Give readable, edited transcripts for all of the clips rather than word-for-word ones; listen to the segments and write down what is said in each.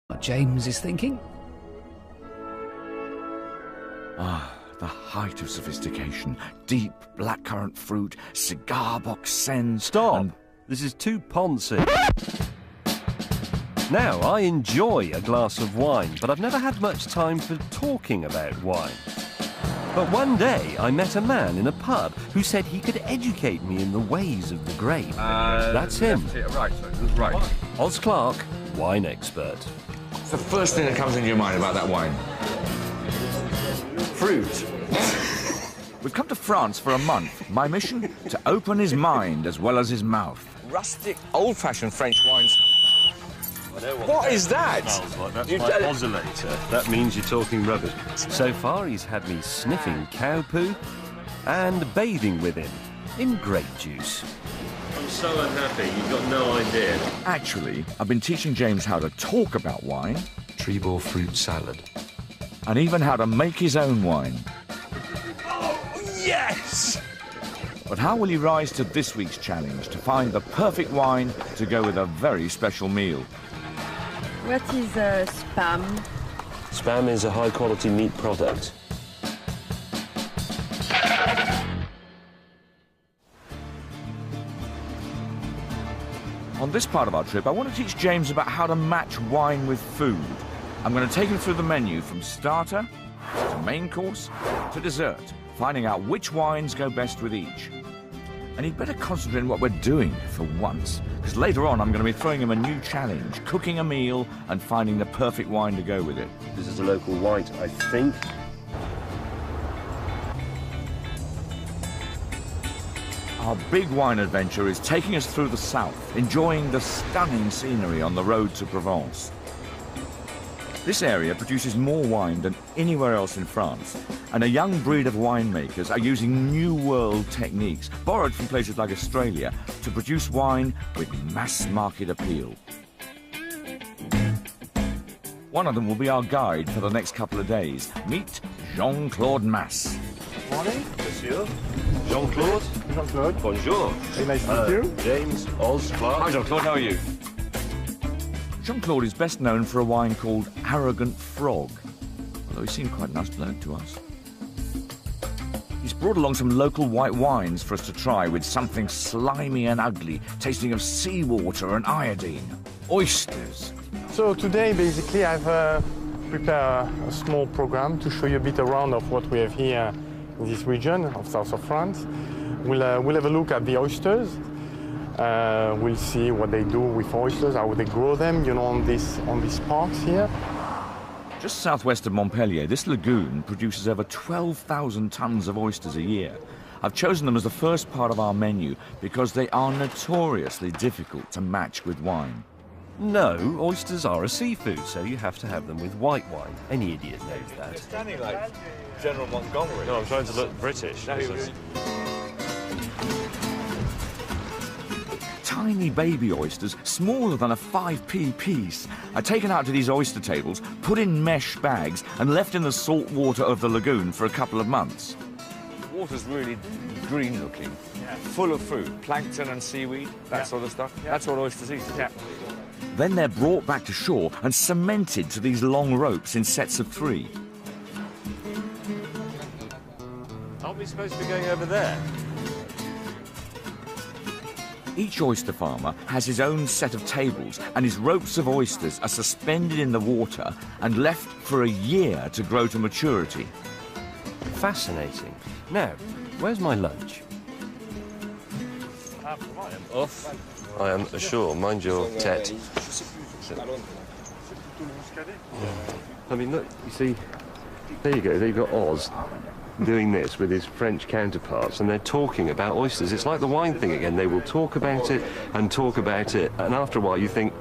What James is thinking? Ah, the height of sophistication. Deep blackcurrant fruit, cigar box scents. Stop! This is too poncy. Now, I enjoy a glass of wine, but I've never had much time for talking about wine. But one day, I met a man in a pub who said he could educate me in the ways of the grape. That's him. Right, right. Oz Clarke, wine expert. What's the first thing that comes into your mind about that wine? Fruit. We've come to France for a month. My mission? To open his mind as well as his mouth. Rustic, old-fashioned French wines. What is that? That's my oscillator. That means you're talking rubbish. So far, he's had me sniffing cow poo and bathing with him in grape juice. I'm so unhappy, you've got no idea. Actually, I've been teaching James how to talk about wine. Tribord fruit salad. And even how to make his own wine. Oh, yes! But how will he rise to this week's challenge to find the perfect wine to go with a very special meal? What is Spam? Spam is a high-quality meat product. On this part of our trip, I want to teach James about how to match wine with food. I'm going to take him through the menu from starter to main course to dessert, finding out which wines go best with each. And he'd better concentrate on what we're doing for once, because later on I'm going to be throwing him a new challenge, cooking a meal and finding the perfect wine to go with it. This is a local white, I think. Our big wine adventure is taking us through the south, enjoying the stunning scenery on the road to Provence. This area produces more wine than anywhere else in France, and a young breed of winemakers are using new world techniques, borrowed from places like Australia, to produce wine with mass market appeal. One of them will be our guide for the next couple of days. Meet Jean-Claude Masse. Morning. Monsieur. Jean-Claude. Jean-Claude. Bonjour. Very nice to meet you. James, Oz, Clarke. Hi, Jean-Claude, how are you? Jean-Claude is best known for a wine called Arrogant Frog, although he seemed quite a nice bloke to us. He's brought along some local white wines for us to try with something slimy and ugly, tasting of seawater and iodine. Oysters. So today, basically, I've prepared a small program to show you a bit around of what we have here in this region of south of France. We'll have a look at the oysters. We'll see what they do with oysters, how they grow them, you know, on these parks here. Just southwest of Montpellier, this lagoon produces over 12,000 tons of oysters a year. I've chosen them as the first part of our menu because they are notoriously difficult to match with wine. No, oysters are a seafood, so you have to have them with white wine. Any idiot knows that. You're standing like General Montgomery. No, I'm trying to look British. Tiny baby oysters, smaller than a 5p piece, are taken out to these oyster tables, put in mesh bags, and left in the salt water of the lagoon for a couple of months. The water's really green looking, full of fruit, plankton and seaweed, that sort of stuff. That's what oysters eat. Yeah. Then they're brought back to shore and cemented to these long ropes in sets of 3. Aren't we supposed to be going over there? Each oyster farmer has his own set of tables, and his ropes of oysters are suspended in the water and left for a year to grow to maturity. Fascinating. Now, where's my lunch? Off. I am ashore. Mind your tete. I mean, look, you see, there you go. There you've got Oz doing this with his French counterparts, and they're talking about oysters. It's like the wine thing again. They will talk about it, and after a while you think,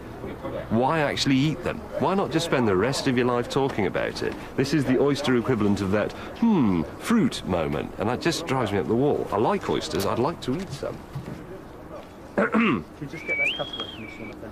why actually eat them? Why not just spend the rest of your life talking about it? This is the oyster equivalent of that, fruit moment, and that just drives me up the wall. I like oysters. I'd like to eat some. Can you just get that cutlery from one of them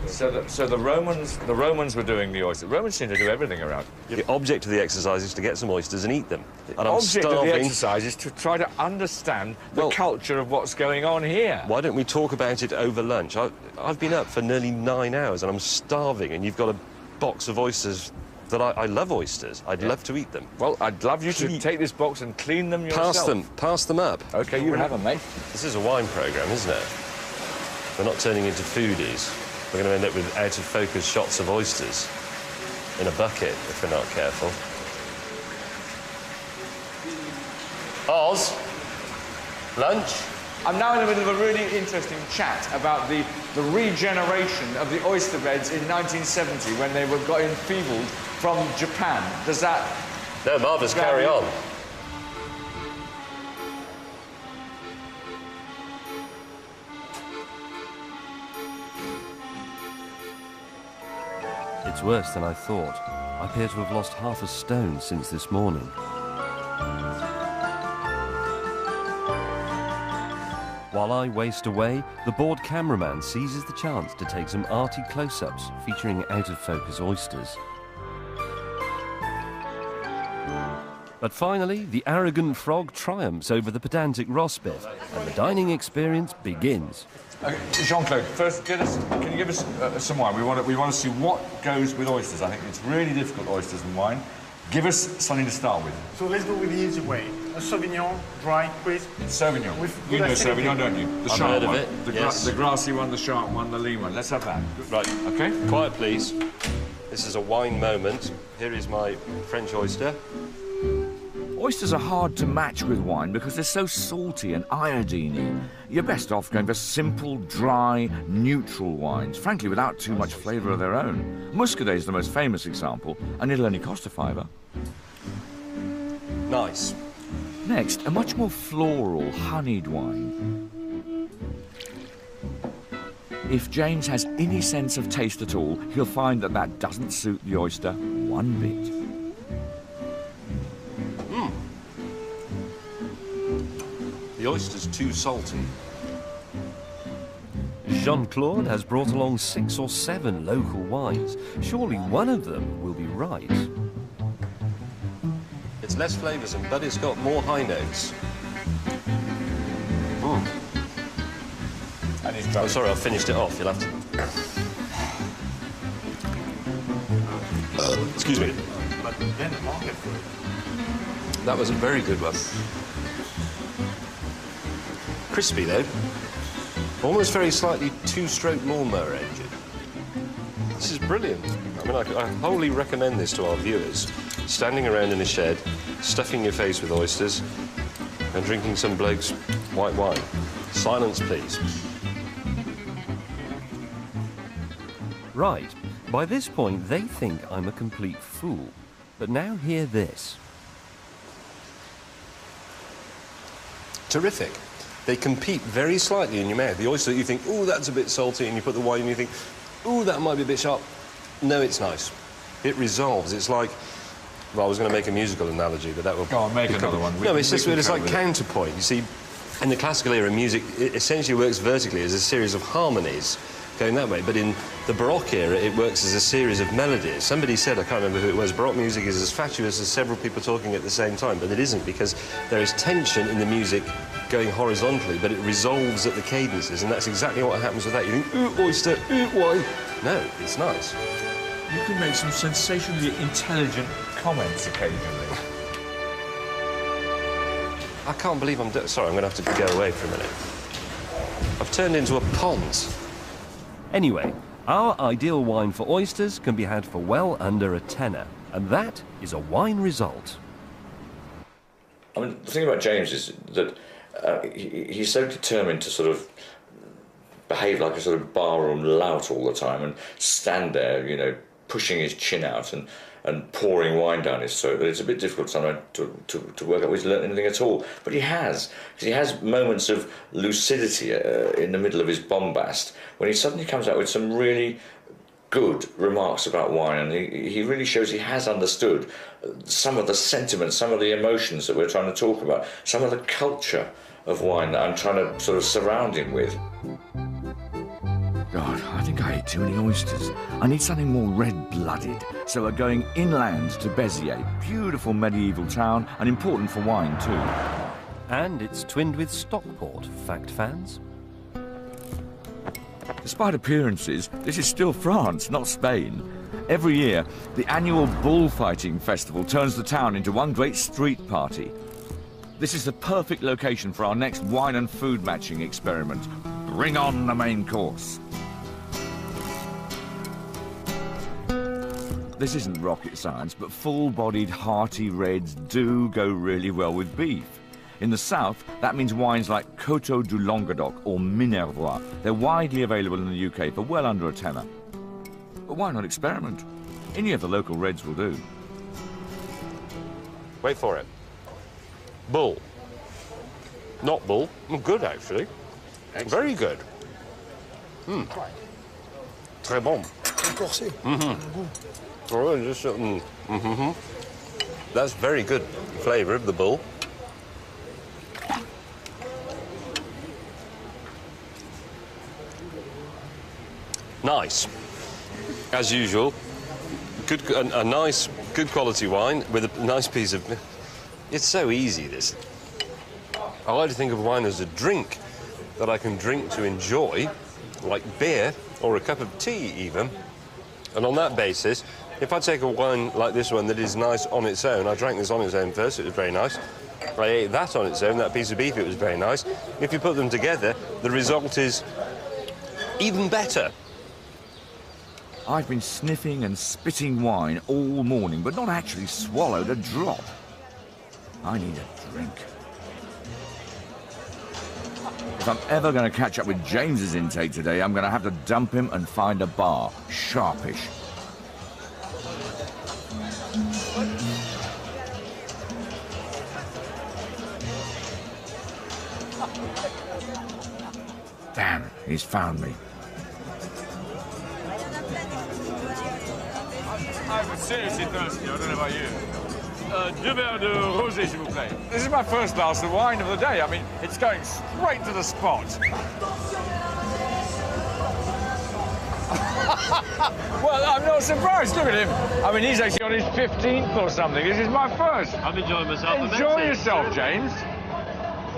3? So the Romans were doing the oyster. Romans seem to do everything around. The object of the exercise is to get some oysters and eat them. The object of the exercise is to try to understand the culture of what's going on here. Why don't we talk about it over lunch? I've been up for nearly 9 hours and I'm starving, and you've got a box of oysters that I love oysters. I'd love to eat them. Well, I'd love you to take this box and clean them yourself. Pass them up. OK, you have them, mate. This is a wine programme, isn't it? We're not turning into foodies. We're going to end up with out-of-focus shots of oysters in a bucket if we're not careful. Oz, lunch? I'm now in the middle of a really interesting chat about the regeneration of the oyster beds in 1970 when they got enfeebled from Japan. Does that... No, marvellous, carry on. It's worse than I thought. I appear to have lost half a stone since this morning. While I waste away, the bored cameraman seizes the chance to take some arty close-ups featuring out-of-focus oysters. But finally, the arrogant frog triumphs over the pedantic Rosbif, and the dining experience begins. Jean-Claude, first, can you give us some wine? We want to see what goes with oysters. I think it's really difficult, oysters and wine. Give us something to start with. So let's go with the easy way. A Sauvignon, dry, crisp. Sauvignon. You know Sauvignon, don't you? The I've sharp heard of one. it, yes. The grassy one, the sharp one, the lean one. Let's have that. Right. OK? Quiet, please. This is a wine moment. Here is my French oyster. Oysters are hard to match with wine because they're so salty and iodine-y. You're best off going for simple, dry, neutral wines, frankly, without too much flavour of their own. Muscadet is the most famous example, and it'll only cost a £5. Nice. Next, a much more floral, honeyed wine. If James has any sense of taste at all, he'll find that that doesn't suit the oyster one bit. The oyster's too salty. Jean-Claude has brought along 6 or 7 local wines. Surely one of them will be right. It's less flavoursome, but it's got more high notes. And he's Oh, sorry, I've finished it off. You'll have to... excuse me. But then the market for it. That was a very good one. Crispy, though. Almost very slightly two-stroke lawnmower engine. This is brilliant. I mean, I wholly recommend this to our viewers. Standing around in a shed, stuffing your face with oysters, and drinking some bloke's white wine. Silence, please. Right. By this point, they think I'm a complete fool. But now hear this. Terrific. They compete very slightly in your mouth. The oyster, you think, ooh, that's a bit salty, and you put the wine and you think, ooh, that might be a bit sharp. No, it's nice. It resolves. It's like, well, I was going to make a musical analogy, but that will... Go on, make another one. No, it's just, it's like counterpoint. You see, in the classical era, music it essentially works vertically as a series of harmonies going that way, but in the Baroque era, it works as a series of melodies. Somebody said, I can't remember who it was, Baroque music is as fatuous as several people talking at the same time, but it isn't, because there is tension in the music going horizontally, but it resolves at the cadences, and that's exactly what happens with that. You think, ooh, oyster, ooh, wine. No, it's nice. You can make some sensationally intelligent comments occasionally. I can't believe I'm... Sorry, I'm going to have to go away for a minute. I've turned into a pond. Anyway, our ideal wine for oysters can be had for well under a tenner, and that is a wine result. I mean, the thing about James is that he's so determined to sort of behave like a sort of barroom lout all the time and stand there, you know, pushing his chin out and pouring wine down his throat, that it's a bit difficult sometimes to work out whether he's learned anything at all. But he has, because he has moments of lucidity in the middle of his bombast, when he suddenly comes out with some really good remarks about wine, and he really shows he has understood some of the sentiments, some of the emotions that we're trying to talk about, some of the culture of wine that I'm trying to sort of surround him with. God, I think I ate too many oysters. I need something more red-blooded. So we're going inland to Béziers, beautiful medieval town, and important for wine too. And it's twinned with Stockport, fact fans. Despite appearances, this is still France, not Spain. Every year, the annual bullfighting festival turns the town into one great street party. This is the perfect location for our next wine and food matching experiment. Bring on the main course. This isn't rocket science, but full-bodied, hearty reds do go really well with beef. In the south, that means wines like Coteau du Languedoc or Minervois. They're widely available in the UK for well under a tenner. But why not experiment? Any of the local reds will do. Wait for it. Bull. Not bull. Good, actually. Excellent. Very good. Très bon. Oh, just, That's very good flavour of the bull. Nice. As usual. A nice, good quality wine with a nice piece of... It's so easy, this. I like to think of wine as a drink that I can drink to enjoy, like beer or a cup of tea even. And on that basis, if I take a wine like this one that is nice on its own, I drank this on its own first, it was very nice. I ate that on its own, that piece of beef, it was very nice. If you put them together, the result is even better. I've been sniffing and spitting wine all morning, but not actually swallowed a drop. I need a drink. If I'm ever going to catch up with James's intake today, I'm going to have to dump him and find a bar. Sharpish. Damn, he's found me. I'm seriously thirsty, I don't know about you. Deux verres de rosé, s'il vous plaît. This is my first glass of wine of the day. I mean, it's going straight to the spot. Well, I'm not surprised. Look at him. I mean, he's actually on his 15th or something. This is my first. I'm enjoying myself. Enjoy yourself, James.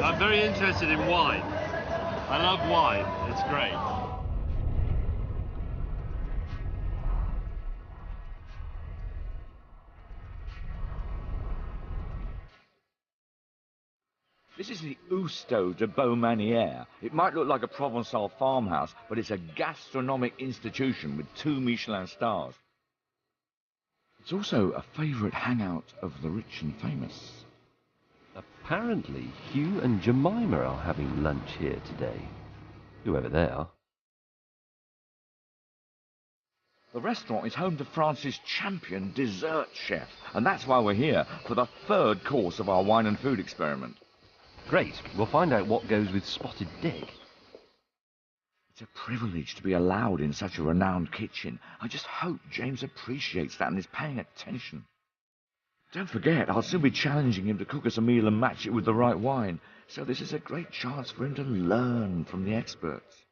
I'm very interested in wine. I love wine. It's great. This is the Ousteau de Beaumanière. It might look like a Provençal farmhouse, but it's a gastronomic institution with 2 Michelin stars. It's also a favourite hangout of the rich and famous. Apparently, Hugh and Jemima are having lunch here today. Whoever they are. The restaurant is home to France's champion dessert chef, and that's why we're here for the 3rd course of our wine and food experiment. Great. We'll find out what goes with Spotted Dick. It's a privilege to be allowed in such a renowned kitchen. I just hope James appreciates that and is paying attention. Don't forget, I'll soon be challenging him to cook us a meal and match it with the right wine, so this is a great chance for him to learn from the experts.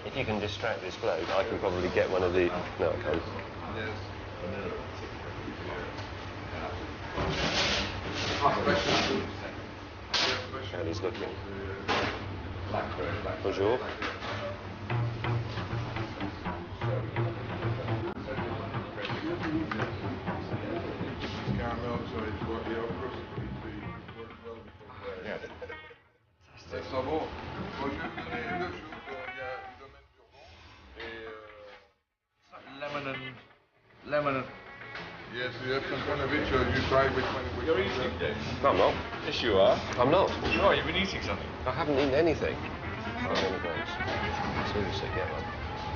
If you can distract this bloke, I can probably get one of the... No, I can't. How he's looking. Bonjour. Lemon and... Yes, you have some kind of it, so you try which one. You're eating, James. No, I'm not. Yes, you are. I'm not. You are. You've been eating something. I haven't eaten anything. Seriously, get one.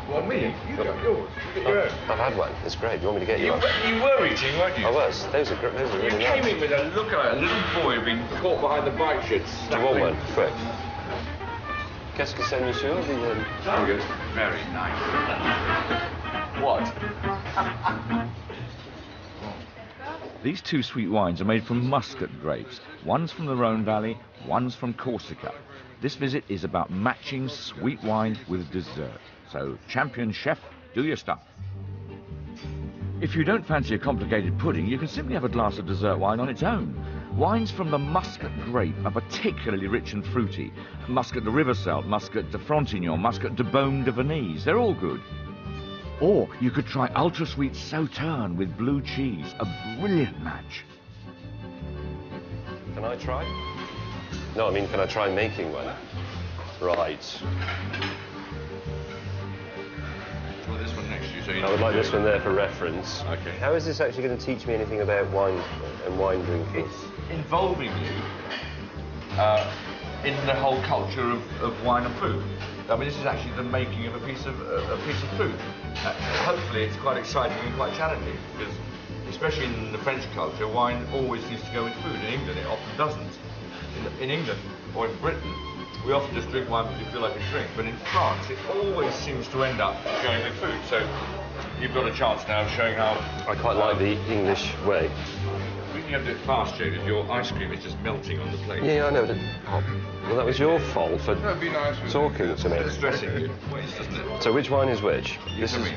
Well, me? You got yours. You get your own. I've had one. It's great. Do you want me to get you one? You were eating, weren't you? I was. Those are really You nice. came in with a look like a little boy being caught behind the bike shed. Do you want one? Quick. Qu'est-ce que c'est, monsieur? Very good. Very nice. What? These 2 sweet wines are made from muscat grapes. One's from the Rhone Valley, one's from Corsica. This visit is about matching sweet wine with dessert. So, champion chef, do your stuff. If you don't fancy a complicated pudding, you can simply have a glass of dessert wine on its own. Wines from the Muscat grape are particularly rich and fruity. Muscat de Rivesaltes, Muscat de Frontignan, Muscat de Beaume de Venise, they're all good. Or you could try ultra sweet Sauterne with blue cheese, a brilliant match. Can I try? No, I mean, can I try making one? Right. Well, this one next to you, so you I would like this one there for reference. Okay. How is this actually going to teach me anything about wine and wine drinking? It's involving you in the whole culture of wine and food. I mean, this is actually the making of a piece of food. Hopefully, it's quite exciting and quite challenging because, especially in the French culture, wine always seems to go with food. In England, it often doesn't. In England or in Britain, we often just drink wine because we feel like a drink. But in France, it always seems to end up going with food. So you've got a chance now of showing how. I quite like the English way. We can do it fast, Jade, if your ice cream is just melting on the plate. Yeah, I know. Well, that was your fault for That'd be nice. talking to me. It's stressing you. Well, it's just a... So which wine is which? This is.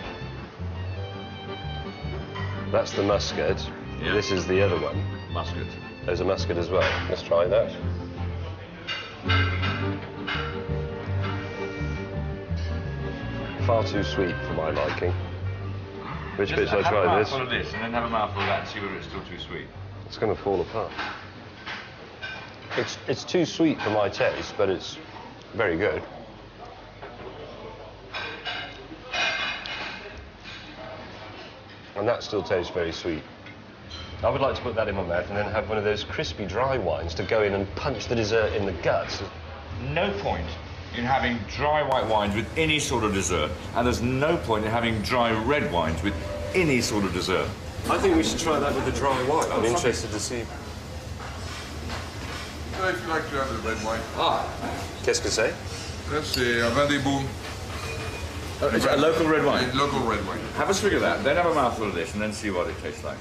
That's the Muscat. Yeah. This is the other one. Muscat. There's a Muscat as well. Let's try that. Far too sweet for my liking. Which bit should I try? Have a This? mouthful of this and then have a mouthful of that and see whether it's still too sweet. It's going to fall apart. It's too sweet for my taste, but it's very good. And that still tastes very sweet. I would like to put that in my mouth and then have one of those crispy dry wines to go in and punch the dessert in the guts. No point in having dry white wines with any sort of dessert, and there's no point in having dry red wines with any sort of dessert. I think we should try that with the dry wine. I'm interested to see. So if you like to have the red wine. Qu'est-ce que c'est? That's a vin des Baumes. It's a local red wine. A local red wine. Have a swig of that, then have a mouthful of this, and then see what it tastes like.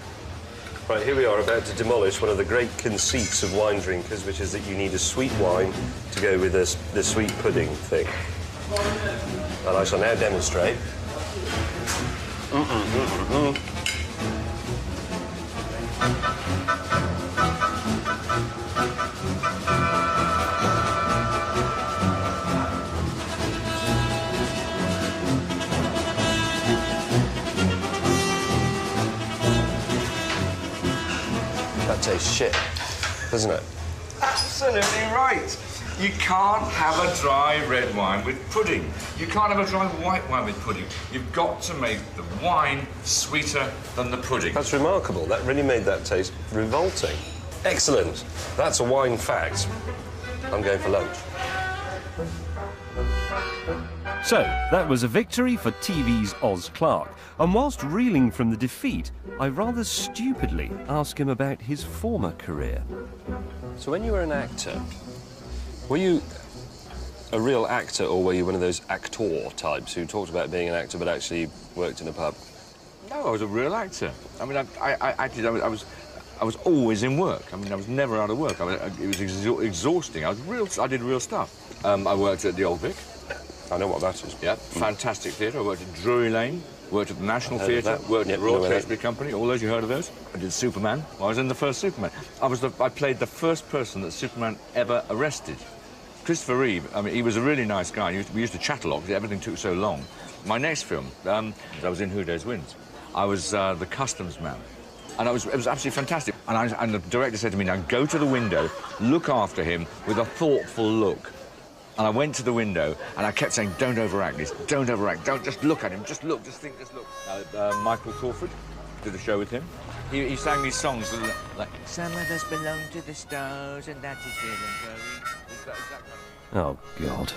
Right, here we are about to demolish one of the great conceits of wine drinkers, which is that you need a sweet wine to go with the sweet pudding thing. And I shall now demonstrate. That tastes shit, doesn't it? Absolutely right. You can't have a dry red wine with pudding. You can't have a dry white wine with pudding. You've got to make the wine sweeter than the pudding. That's remarkable. That really made that taste revolting. Excellent. That's a wine fact. I'm going for lunch. So, that was a victory for TV's Oz Clarke. And whilst reeling from the defeat, I rather stupidly asked him about his former career. So when you were an actor, were you a real actor or were you one of those actor types who talked about being an actor but actually worked in a pub? No, I was a real actor. I mean, I was always in work. I mean, I was never out of work. I mean, it was exhausting. I did real stuff. I worked at the Old Vic. I know what that is. Yeah, fantastic theatre. I worked at Drury Lane, worked at the National Theatre, worked at the Royal Shakespeare Company. All those, you heard of those? I did Superman. I was in the first Superman. I played the first person that Superman ever arrested. Christopher Reeve, I mean, he was a really nice guy. We used to chat a lot because everything took so long. My next film, I was in Who Dares Wins. I was the customs man. And it was absolutely fantastic. And the director said to me, now go to the window, look after him with a thoughtful look. And I went to the window and I kept saying, don't overact this, don't overact, don't just look at him, just look, just think, just look. Michael Crawford did a show with him. He sang these songs like, some of us belong to the stars and that is feeling going. Oh, God.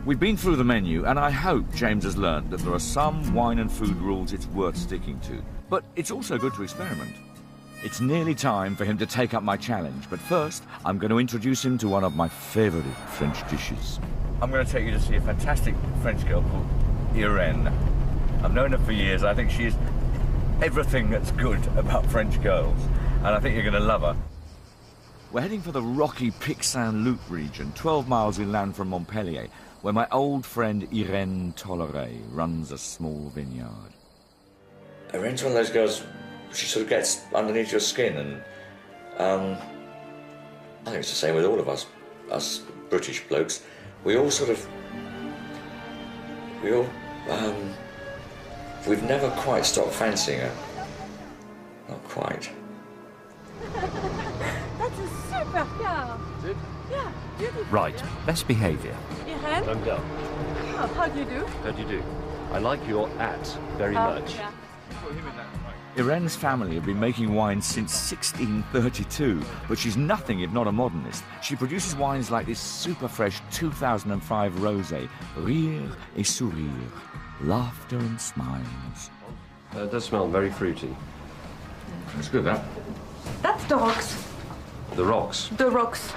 We've been through the menu, and I hope James has learned that there are some wine and food rules it's worth sticking to. But it's also good to experiment. It's nearly time for him to take up my challenge, but first, I'm going to introduce him to one of my favourite French dishes. I'm going to take you to see a fantastic French girl called Irene. I've known her for years. I think she's everything that's good about French girls, and I think you're going to love her. We're heading for the rocky Pic Saint-Loup region, 12 miles inland from Montpellier, where my old friend Irene Tolleré runs a small vineyard. Irene's one of those girls, she sort of gets underneath your skin, and I think it's the same with all of us British blokes. We all sort of We've never quite stopped fancying her. Not quite. That's a super car. Is it? Yeah, beautiful. Right, best behaviour. Irene, Don't go. how do you do? How do you do? I like your at very much. Yeah. Irene's family have been making wine since 1632, but she's nothing if not a modernist. She produces wines like this super fresh 2005 rosé, Rire et Sourire, laughter and smiles. It does smell very fruity. It's good, that. That's the rocks. The rocks. The rocks.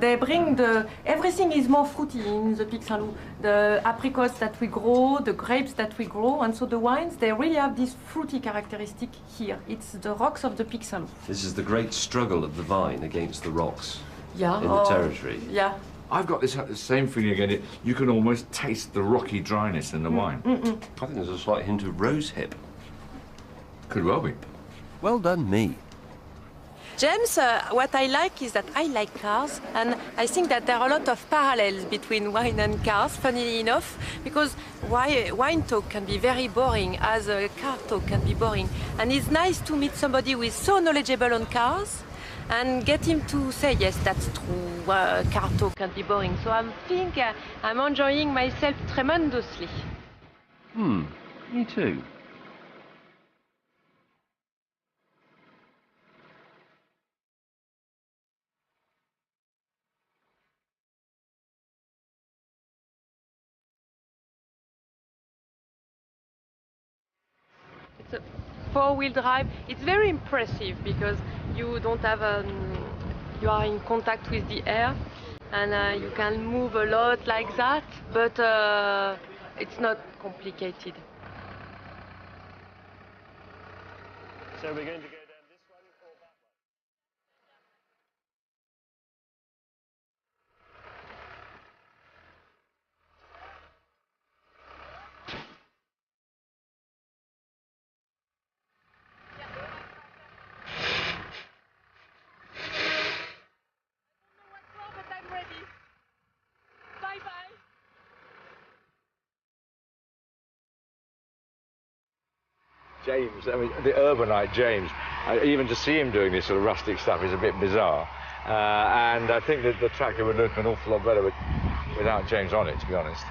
They bring everything is more fruity in the Pic Saint-Loup. The apricots that we grow, the grapes that we grow, and so the wines, they really have this fruity characteristic here. It's the rocks of the Pic Saint-Loup. This is the great struggle of the vine against the rocks Yeah. in the territory. Yeah. I've got this same feeling again. You can almost taste the rocky dryness in the wine. I think there's a slight hint of rosehip. Could well be. Well done, me. James, what I like is that I like cars, and I think that there are a lot of parallels between wine and cars, funnily enough, because wine talk can be very boring, as a car talk can be boring. And it's nice to meet somebody who is so knowledgeable on cars and get him to say, yes, that's true, car talk can be boring. So I think I'm enjoying myself tremendously. Me too. It's a four-wheel drive. It's very impressive because you don't have you are in contact with the air, and you can move a lot like that, but it's not complicated. So we're going to go down this one or that one? James, I mean, the urbanite James, even to see him doing this sort of rustic stuff is a bit bizarre. And I think that the tractor would look an awful lot better without James on it, to be honest.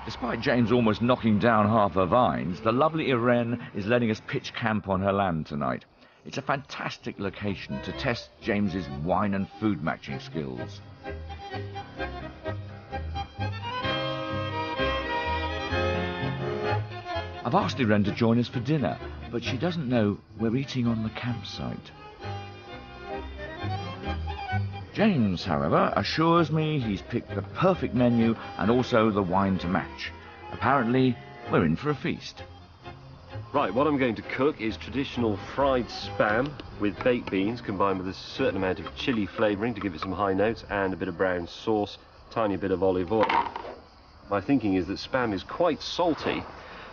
Despite James almost knocking down half her vines, the lovely Irene is letting us pitch camp on her land tonight. It's a fantastic location to test James's wine and food matching skills. I've asked Irene to join us for dinner, but she doesn't know we're eating on the campsite. James, however, assures me he's picked the perfect menu and also the wine to match. Apparently, we're in for a feast. Right, what I'm going to cook is traditional fried spam with baked beans combined with a certain amount of chilli flavouring to give it some high notes and a bit of brown sauce, tiny bit of olive oil. My thinking is that spam is quite salty,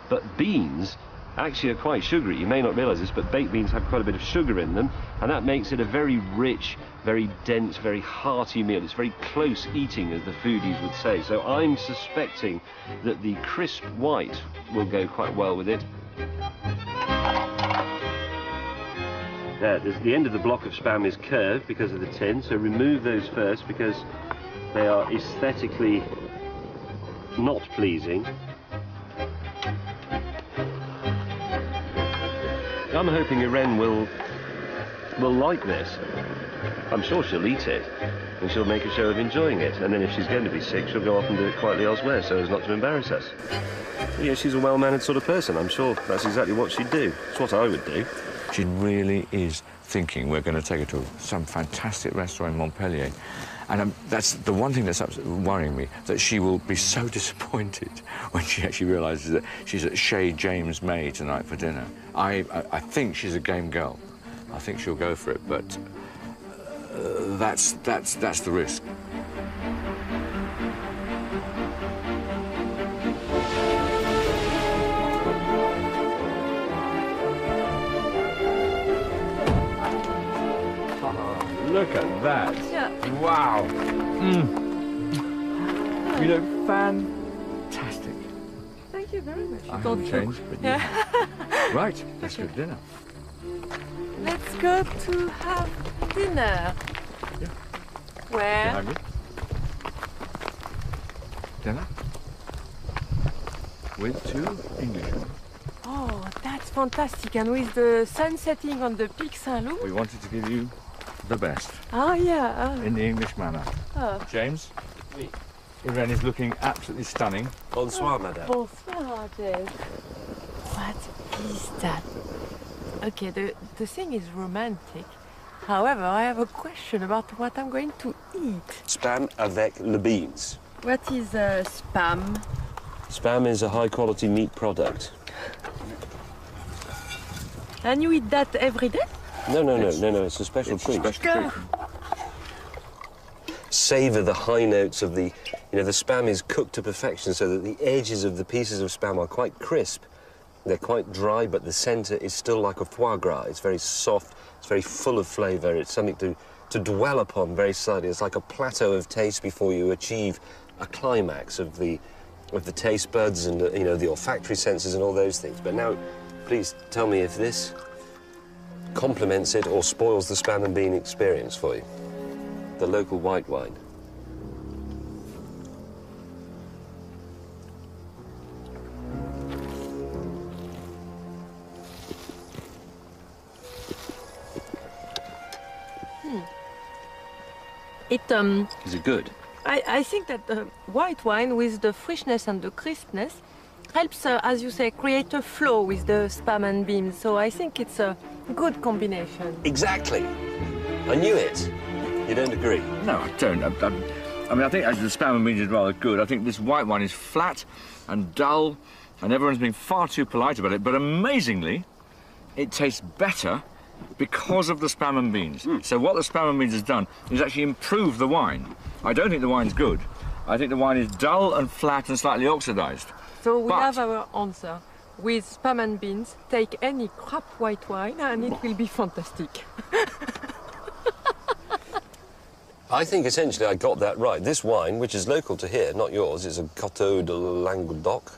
but beans actually are quite sugary. You may not realise this, but baked beans have quite a bit of sugar in them, and that makes it a very rich, very dense, very hearty meal. It's very close eating, as the foodies would say. So I'm suspecting that the crisp white will go quite well with it. There, the end of the block of spam is curved because of the tin, so remove those first because they are aesthetically not pleasing. I'm hoping Irene will like this. I'm sure she'll eat it, and she'll make a show of enjoying it. And then if she's going to be sick, she'll go off and do it quietly elsewhere so as not to embarrass us. But yeah, she's a well-mannered sort of person. I'm sure that's exactly what she'd do. It's what I would do. She really is thinking we're going to take her to some fantastic restaurant in Montpellier. And that's the one thing that's worrying me, that she will be so disappointed when she actually realises that she's at Chez James May tonight for dinner. I think she's a game girl. I think she'll go for it, but that's the risk. Look at that. Yeah. Wow. You look fantastic. you very much. I haven't changed, but you have. Right, let's go to dinner. Let's go to have dinner. Yeah. Where? Behind me. Dinner. With two Englishmen. Oh, that's fantastic. And with the sun setting on the Pic Saint-Loup. We wanted to give you the best Oh, yeah. in the English manner. Oh. James? Irene is looking absolutely stunning. Bonsoir, madame. Bonsoir, James. What is that? Okay, the thing is romantic. However, I have a question about what I'm going to eat. Spam avec le beans. What is spam? Spam is a high-quality meat product. And you eat that every day? No, it's a special treat. Special treat. Savour the high notes of the... You know, the spam is cooked to perfection so that the edges of the pieces of spam are quite crisp. They're quite dry, but the centre is still like a foie gras. It's very soft, it's very full of flavour. It's something to dwell upon very slightly. It's like a plateau of taste before you achieve a climax of the taste buds and, you know, the olfactory senses and all those things. But now, please tell me if this complements it or spoils the spam and bean experience for you. The local white wine. Is it good? I think that the white wine with the freshness and the crispness helps, as you say, create a flow with the spam and beans. So I think it's a good combination. Exactly. I knew it. You don't agree? No, I don't. I mean, I think actually the spam and beans is rather good. I think this white wine is flat and dull, and everyone's being far too polite about it. But amazingly, it tastes better because of the spam and beans. So what the spam and beans has done is actually improve the wine. I don't think the wine's good. I think the wine is dull and flat and slightly oxidised. So we have our answer. With spam and beans, take any crap white wine and it will be fantastic. I think essentially I got that right. This wine, which is local to here, not yours, it's a Coteau de Languedoc,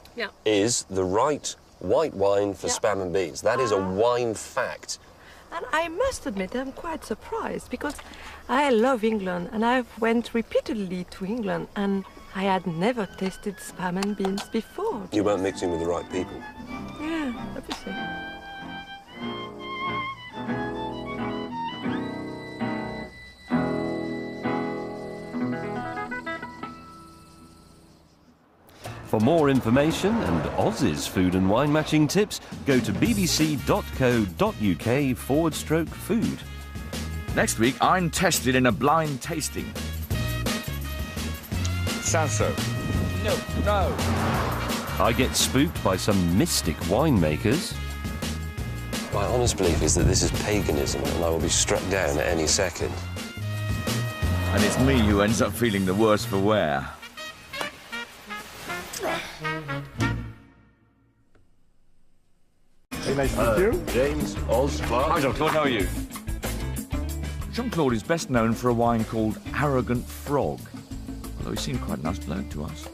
is the right white wine for spam and beans. That is a wine fact. And I must admit, I'm quite surprised because I love England and I've went repeatedly to England and I had never tasted spam and beans before. You weren't mixing with the right people. Yeah, obviously. For more information and Oz's food and wine matching tips, go to bbc.co.uk/food. Next week, I'm tested in a blind tasting. Sounds so. No. I get spooked by some mystic winemakers. My honest belief is that this is paganism and I will be struck down at any second. And it's me who ends up feeling the worse for wear. Very nice to meet you. James, Oz, Clarke. Hi, Jean-Claude, how are you? Jean-Claude is best known for a wine called Arrogant Frog, although he seemed quite a nice bloke to us.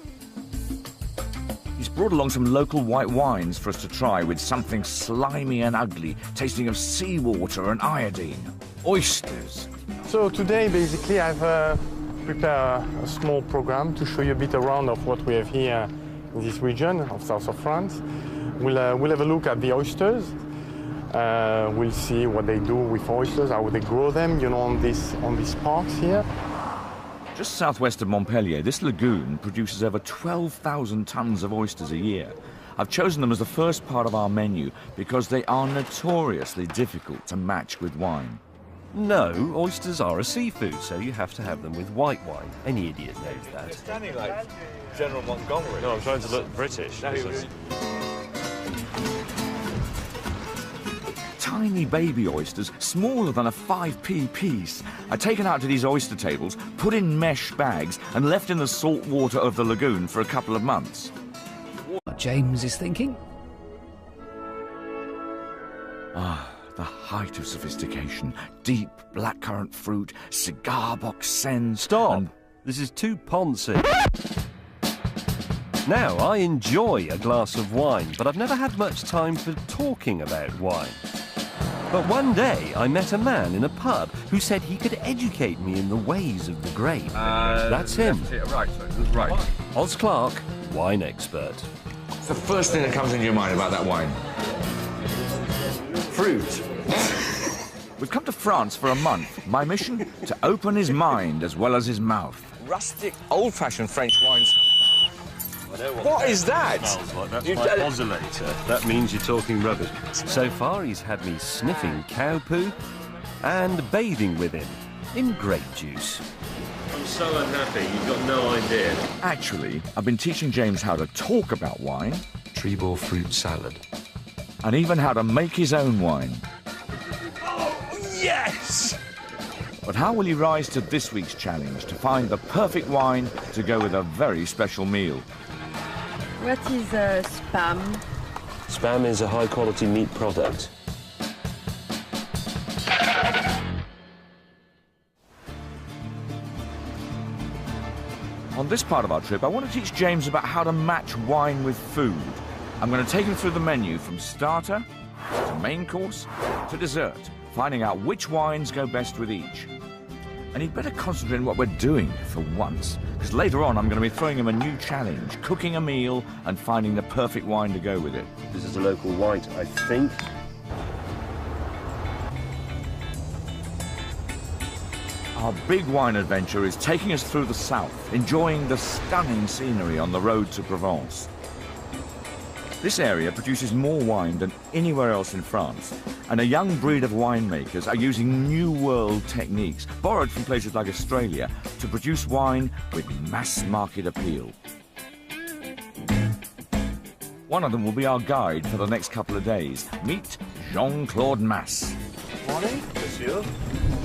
He's brought along some local white wines for us to try with something slimy and ugly, tasting of seawater and iodine. Oysters. So today, basically, I've prepared a small program to show you a bit around of what we have here in this region of south of France. We'll have a look at the oysters. We'll see what they do with oysters, how they grow them, you know, on these parks here. Just southwest of Montpellier, this lagoon produces over 12,000 tons of oysters a year. I've chosen them as the first part of our menu because they are notoriously difficult to match with wine. No, oysters are a seafood, so you have to have them with white wine. Any idiot knows that. Standing like General Montgomery. No, I'm trying to look British. Tiny baby oysters, smaller than a 5p piece, are taken out to these oyster tables, put in mesh bags, and left in the salt water of the lagoon for a couple of months. James is thinking. Ah, the height of sophistication. Deep blackcurrant fruit, cigar box scent. Stop! And This is too poncy. Now, I enjoy a glass of wine, but I've never had much time for talking about wine. But one day, I met a man in a pub who said he could educate me in the ways of the grape. That's him. Right. Oz Clarke, wine expert. What's the first thing that comes into your mind about that wine? Fruit. We've come to France for a month. My mission? To open his mind as well as his mouth. Rustic, old-fashioned French wines. What is that? Like that's my oscillator. That means you're talking rubbish. So far, he's had me sniffing cow poo and bathing with him in grape juice. I'm so unhappy, you've got no idea. Actually, I've been teaching James how to talk about wine. Trebor fruit salad. And even how to make his own wine. Yes! But how will he rise to this week's challenge to find the perfect wine to go with a very special meal? What is spam? Spam is a high-quality meat product. On this part of our trip, I want to teach James about how to match wine with food. I'm going to take him through the menu from starter to main course to dessert, finding out which wines go best with each. And he'd better concentrate on what we're doing for once, because later on I'm going to be throwing him a new challenge, cooking a meal and finding the perfect wine to go with it. This is a local white, I think. Our big wine adventure is taking us through the south, enjoying the stunning scenery on the road to Provence. This area produces more wine than anywhere else in France, and a young breed of winemakers are using new world techniques, borrowed from places like Australia, to produce wine with mass market appeal. One of them will be our guide for the next couple of days. Meet Jean-Claude Masse. Morning, monsieur.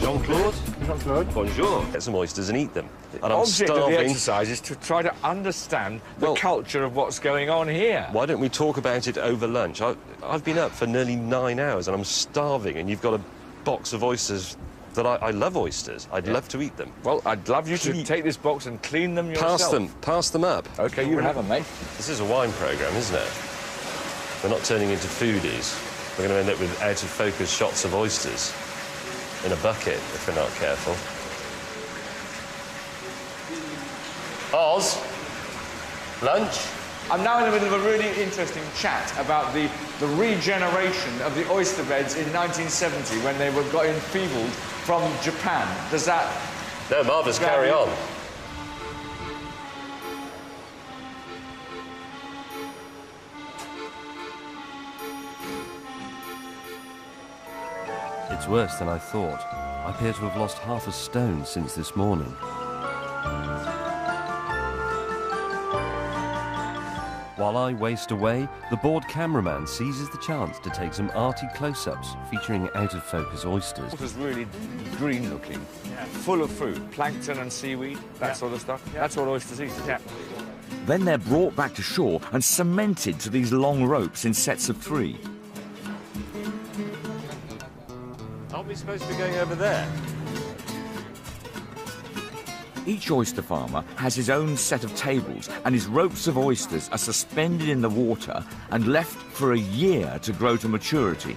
Jean-Claude? Jean-Claude. Bonjour. Get some oysters and eat them. The object of the exercise is to try to understand the culture of what's going on here. Why don't we talk about it over lunch? I've been up for nearly 9 hours and I'm starving, and you've got a box of oysters that I love oysters. I'd love to eat them. Well, I'd love you to take this box and clean them yourself. Pass them up. OK, you have them, mate. This is a wine programme, isn't it? We're not turning into foodies. We're going to end up with out-of-focus shots of oysters in a bucket if we're not careful. Oz, lunch? I'm now in the middle of a really interesting chat about the regeneration of the oyster beds in 1970 when they got enfeebled from Japan. Does that... No, marvellous, carry on. It's worse than I thought. I appear to have lost half a stone since this morning. While I waste away, the bored cameraman seizes the chance to take some arty close-ups featuring out-of-focus oysters. It was really green looking, full of fruit, plankton and seaweed, that sort of stuff. That's what oysters eat. Then they're brought back to shore and cemented to these long ropes in sets of 3. Aren't we supposed to be going over there? Each oyster farmer has his own set of tables, and his ropes of oysters are suspended in the water and left for a year to grow to maturity.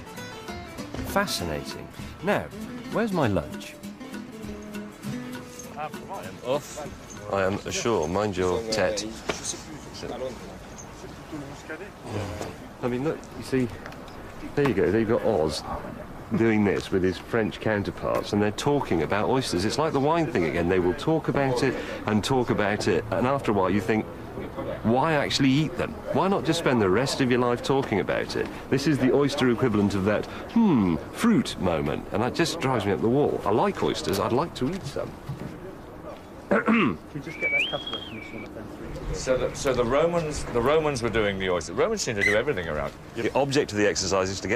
Fascinating. Now, where's my lunch? Off. I am ashore. Mind your tete. I mean, look, you see, there you go. There you've got Oz doing this with his French counterparts, and they're talking about oysters. It's like the wine thing again. They will talk about it, and after a while you think, why actually eat them? Why not just spend the rest of your life talking about it? This is the oyster equivalent of that, fruit moment, and that just drives me up the wall. I like oysters. I'd like to eat some. Can you just get that customer permission of them 3? So the Romans were doing the oyster. The Romans seem to do everything around. The object of the exercise is to get